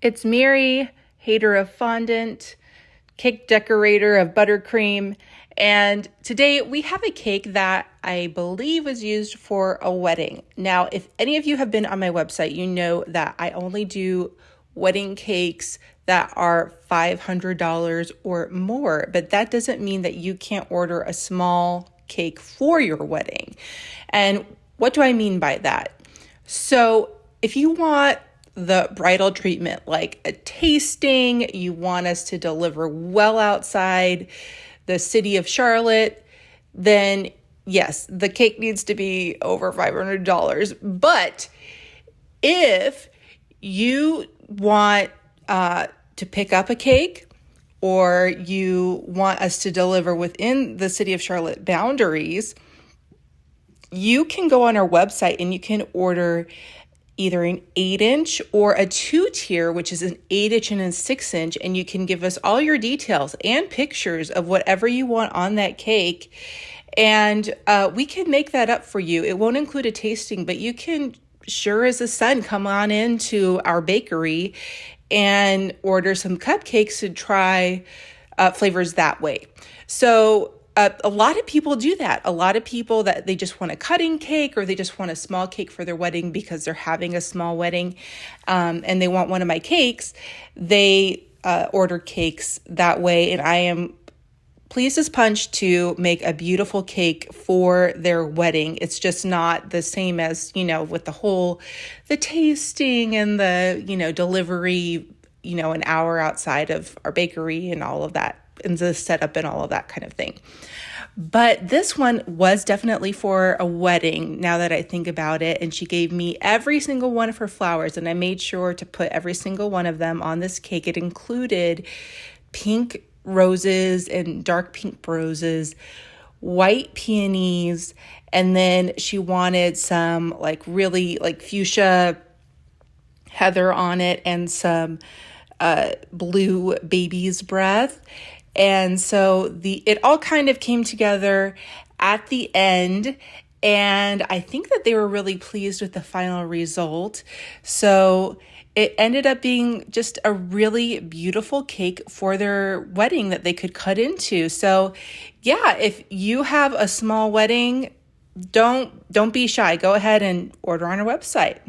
It's Miri, hater of fondant, cake decorator of buttercream, and today we have a cake that I believe was used for a wedding. Now, if any of you have been on my website, you know that I only do wedding cakes that are $500 or more, but that doesn't mean that you can't order a small cake for your wedding. And what do I mean by that? So if you want the bridal treatment, like a tasting, you want us to deliver well outside the city of Charlotte, then yes, the cake needs to be over $500. But if you want to pick up a cake, or you want us to deliver within the city of Charlotte boundaries, you can go on our website and you can order either an 8-inch or a 2-tier, which is an 8-inch and a 6-inch, and you can give us all your details and pictures of whatever you want on that cake, and we can make that up for you. It won't include a tasting, but you can, sure as the sun, come on into our bakery and order some cupcakes and try flavors that way. So a lot of people do that. A lot of people that they just want a cutting cake, or they just want a small cake for their wedding because they're having a small wedding, and they want one of my cakes. They order cakes that way, and I am pleased as punch to make a beautiful cake for their wedding. It's just not the same as, with the tasting and the, delivery, an hour outside of our bakery and all of that, and the setup and all of that kind of thing. But this one was definitely for a wedding, now that I think about it. And she gave me every single one of her flowers, and I made sure to put every single one of them on this cake. It included pink roses and dark pink roses, white peonies, and then she wanted some really fuchsia heather on it, and some blue baby's breath. And so it all kind of came together at the end, and I think that they were really pleased with the final result. So it ended up being just a really beautiful cake for their wedding that they could cut into. So yeah, if you have a small wedding, don't be shy. Go ahead and order on our website.